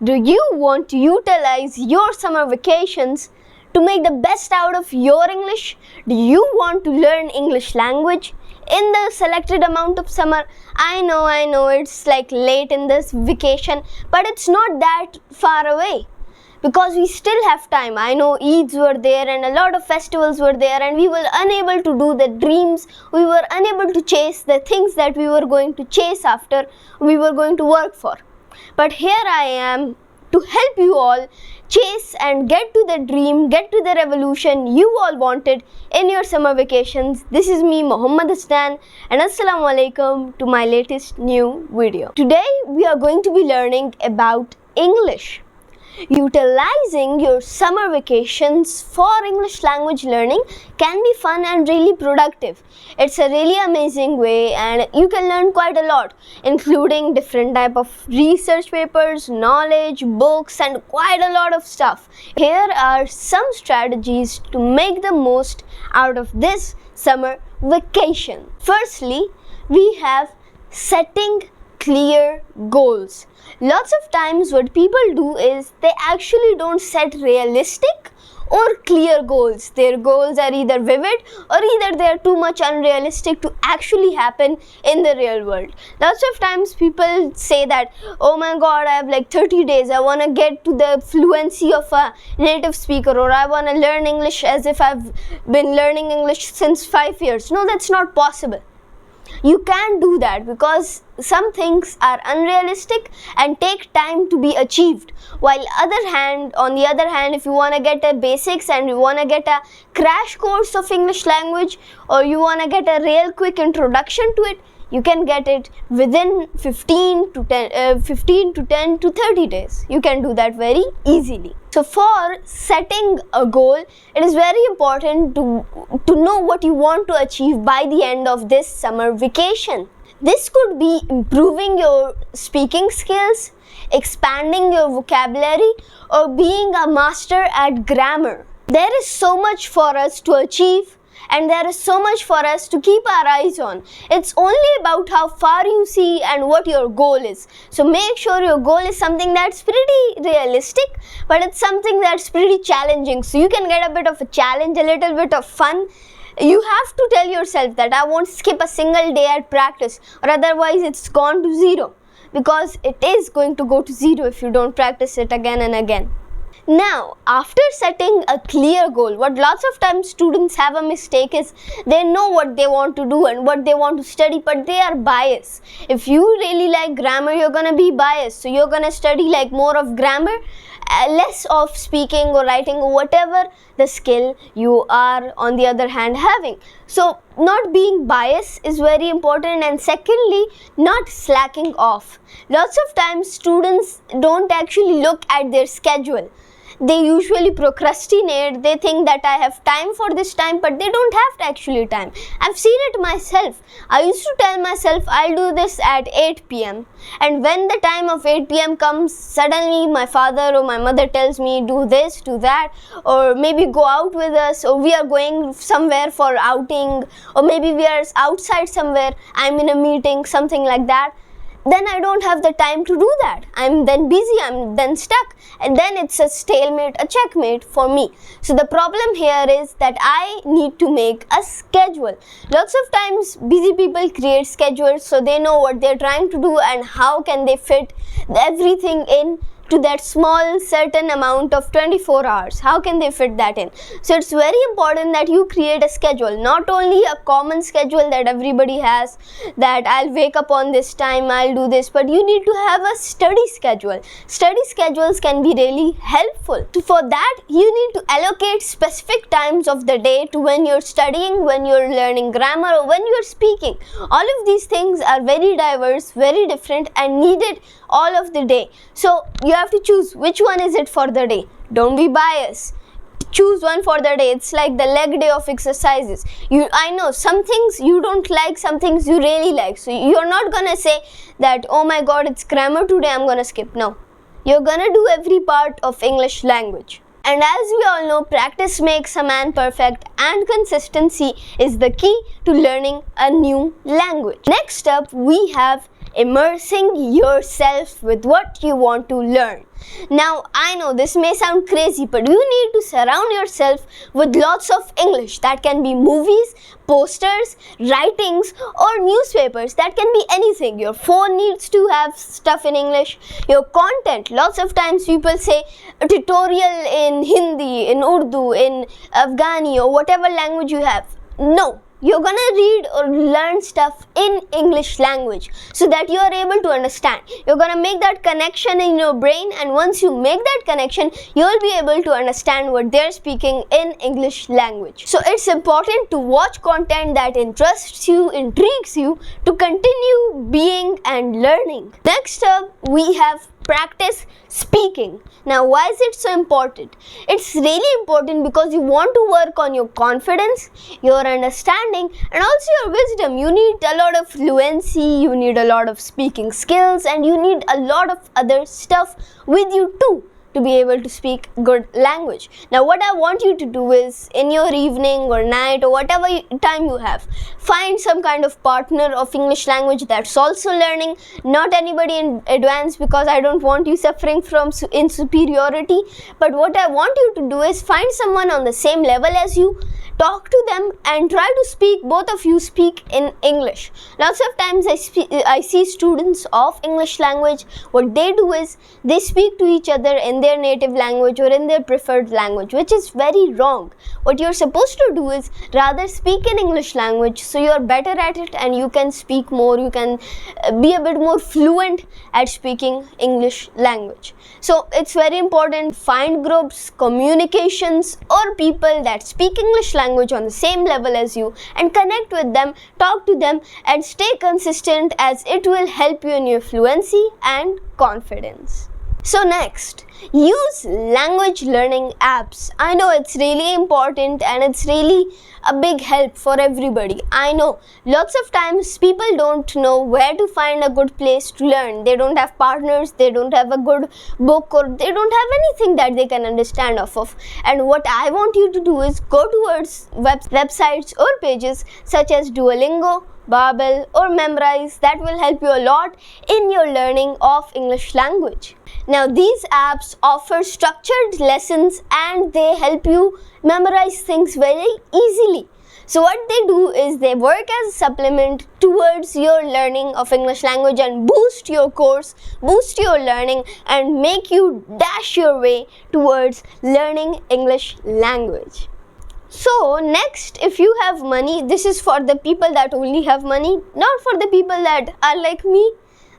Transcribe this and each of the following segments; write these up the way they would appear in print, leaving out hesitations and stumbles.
Do you want to utilize your summer vacations to make the best out of your English? Do you want to learn English language in the selected amount of summer? I know it's like late in this vacation, but it's not that far away because we still have time. I know Eids were there and a lot of festivals were there, and we were unable to do the dreams. We were unable to chase the things that we were going to chase after we were going to work for. But here I am to help you all chase and get to the dream, get to the revolution you all wanted in your summer vacations. This is me, Hasnain, and Assalamu alaikum to my latest new video. Today we are going to be learning about English. Utilizing your summer vacations for English language learning can be fun and really productive. It's a really amazing way, and you can learn quite a lot, including different type of research papers, knowledge, books, and quite a lot of stuff. Here are some strategies to make the most out of this summer vacation. Firstly, we have setting clear goals. Lots of times what people do is they actually don't set realistic or clear goals. Their goals are either vivid or either they are too much unrealistic to actually happen in the real world. Lots of times people say that, oh my god, I have like 30 days, I want to get to the fluency of a native speaker, or I want to learn English as if I've been learning English since 5 years. No, that's not possible. You can't do that because some things are unrealistic and take time to be achieved. While on the other hand, if you want to get a basics and you want to get a crash course of English language, or you want to get a real quick introduction to it, you can get it within 15 to 10 to 30 days. You can do that very easily. So for setting a goal, it is very important to know what you want to achieve by the end of this summer vacation. This could be improving your speaking skills, expanding your vocabulary, or being a master at grammar. There is so much for us to achieve, and there is so much for us to keep our eyes on. It's only about how far you see and what your goal is. So make sure your goal is something that's pretty realistic, but it's something that's pretty challenging. So you can get a bit of a challenge, a little bit of fun. You have to tell yourself that I won't skip a single day at practice, or otherwise it's gone to zero. Because it is going to go to zero if you don't practice it again and again. Now, after setting a clear goal, what lots of times students have a mistake is they know what they want to do and what they want to study, but they are biased. If you really like grammar, you're going to be biased. So you're going to study like more of grammar, less of speaking or writing or whatever the skill you are on the other hand having. So not being biased is very important, and secondly, not slacking off. Lots of times students don't actually look at their schedule. They usually procrastinate. They think that I have time for this time, but they don't have actually time. I've seen it myself. I used to tell myself I'll do this at 8 p.m. and when the time of 8 p.m. comes, suddenly my father or my mother tells me do this, do that, or maybe go out with us, or we are going somewhere for outing, or maybe we are outside somewhere, I'm in a meeting, something like that. Then I don't have the time to do that. I'm then busy, I'm then stuck, and then it's a stalemate, a checkmate for me. So the problem here is that I need to make a schedule. Lots of times busy people create schedules so they know what they're trying to do and how can they fit everything in to that small certain amount of 24 hours. How can they fit that in? So it's very important that you create a schedule, not only a common schedule that everybody has, that I'll wake up on this time, I'll do this, but you need to have a study schedule. Study schedules can be really helpful. For that, you need to allocate specific times of the day to when you're studying, when you're learning grammar, or when you're speaking. All of these things are very diverse, very different, and needed all of the day. So you have to choose which one is it for the day. Don't be biased. Choose one for the day. It's like the leg day of exercises. I know some things you don't like, some things you really like. So you're not gonna say that, oh my god, it's grammar today, I'm gonna skip. No. You're gonna do every part of English language. And as we all know, practice makes a man perfect, and consistency is the key to learning a new language. Next up, we have immersing yourself with what you want to learn. Now, I know this may sound crazy, but you need to surround yourself with lots of English. That can be movies, posters, writings, or newspapers. That can be anything. Your phone needs to have stuff in English. Your content, lots of times people say a tutorial in Hindi, in Urdu, in Afghani, or whatever language you have. No. You're gonna read or learn stuff in English language so that you are able to understand. You're gonna make that connection in your brain, and once you make that connection, you'll be able to understand what they're speaking in English language. So it's important to watch content that interests you, intrigues you, to continue being and learning. Next up, we have practice speaking. Now, why is it so important? It's really important because you want to work on your confidence, your understanding, and also your wisdom. You need a lot of fluency, you need a lot of speaking skills, and you need a lot of other stuff with you too to be able to speak good language. Now, what I want you to do is, in your evening or night or whatever time you have, find some kind of partner of English language that's also learning. Not anybody in advance, because I don't want you suffering from insuperiority. But what I want you to do is find someone on the same level as you, talk to them and try to speak, both of you speak in English. Lots of times I see students of English language, what they do is they speak to each other in their native language or in their preferred language, which is very wrong. What you're supposed to do is rather speak in English language so you're better at it and you can speak more, you can be a bit more fluent at speaking English language. So it's very important, find groups, communications, or people that speak English language on the same level as you and connect with them, talk to them, and stay consistent, as it will help you in your fluency and confidence. So next, use language learning apps. I know it's really important and it's really a big help for everybody. I know lots of times people don't know where to find a good place to learn. They don't have partners, they don't have a good book, or they don't have anything that they can understand off of. And what I want you to do is go towards websites or pages such as Duolingo, Babbel, or Memrise that will help you a lot in your learning of English language. Now, these apps offer structured lessons and they help you memorize things very easily. So what they do is they work as a supplement towards your learning of English language and boost your course, boost your learning, and make you dash your way towards learning English language. So next, if you have money, this is for the people that only have money, not for the people that are like me.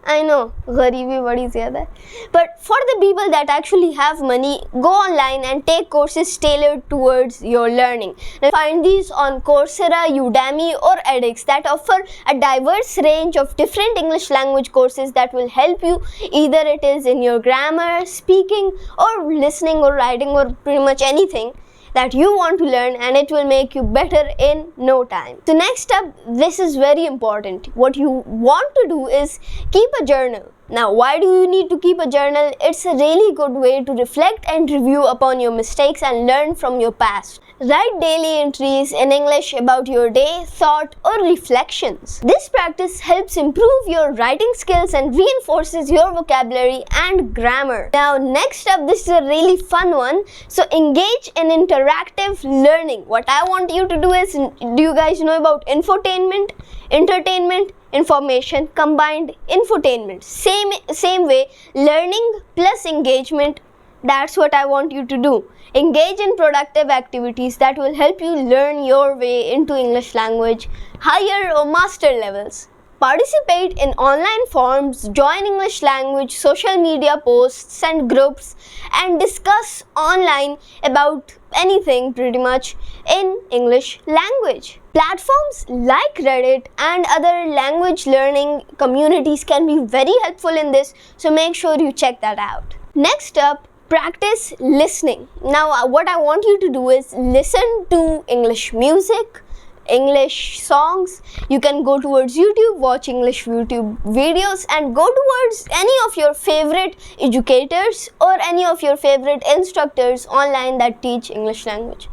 I know, gharibi badi zyada hai. But for the people that actually have money, go online and take courses tailored towards your learning. Now, find these on Coursera, Udemy, or edX that offer a diverse range of different English language courses that will help you, either it is in your grammar, speaking, or listening or writing, or pretty much anything that you want to learn, and it will make you better in no time. So next up, this is very important. What you want to do is keep a journal. Now, why do you need to keep a journal? It's a really good way to reflect and review upon your mistakes and learn from your past. Write daily entries in English about your day, thought, or reflections. This practice helps improve your writing skills and reinforces your vocabulary and grammar. Now, next up, this is a really fun one. So, engage in interactive learning. What I want you to do is, do you guys know about infotainment, entertainment, information combined? Infotainment. Same way, learning plus engagement. That's what I want you to do. Engage in productive activities that will help you learn your way into English language, higher or master levels. Participate in online forums, join English language, social media posts and groups, and discuss online about anything pretty much in English language. Platforms like Reddit and other language learning communities can be very helpful in this, so make sure you check that out. Next up, practice listening. Now, what I want you to do is listen to English music, English songs. You can go towards YouTube, watch English YouTube videos, and go towards any of your favorite educators or any of your favorite instructors online that teach English language.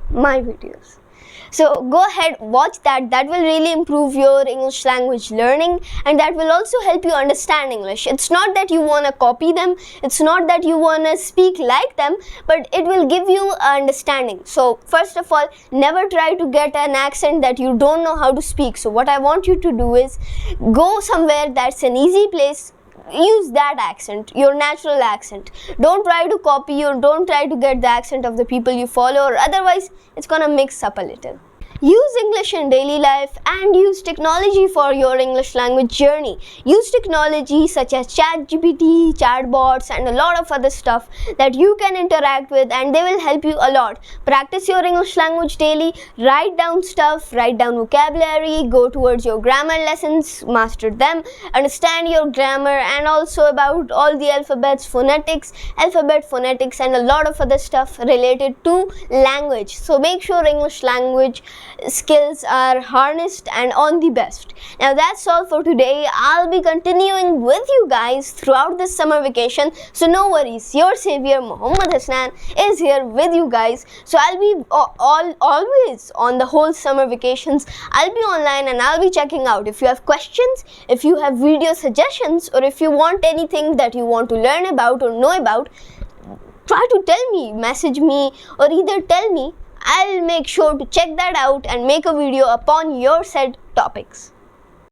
My videos. So go ahead, watch that. That will really improve your English language learning, and that will also help you understand English. It's not that you want to copy them, it's not that you want to speak like them, but it will give you understanding. So first of all, never try to get an accent that you don't know how to speak. So what I want you to do is go somewhere that's an easy place. Use that accent, your natural accent. Don't try to copy or don't try to get the accent of the people you follow, or otherwise it's gonna mix up a little. Use English in daily life and use technology for your English language journey. Use technology such as ChatGPT, chatbots, and a lot of other stuff that you can interact with, and they will help you a lot. Practice your English language daily, write down stuff, write down vocabulary, go towards your grammar lessons, master them, understand your grammar, and also about all the alphabet, phonetics, and a lot of other stuff related to language. So make sure English language skills are harnessed and on the best. Now that's all for today. I'll be continuing with you guys throughout this summer vacation, so no worries. Your savior Muhammad Hasnain is here with you guys. So I'll be always on the whole summer vacations. I'll be online and I'll be checking out. If you have questions, if you have video suggestions, or if you want anything that you want to learn about or know about, try to tell me, message me, or either tell me. I'll make sure to check that out and make a video upon your said topics.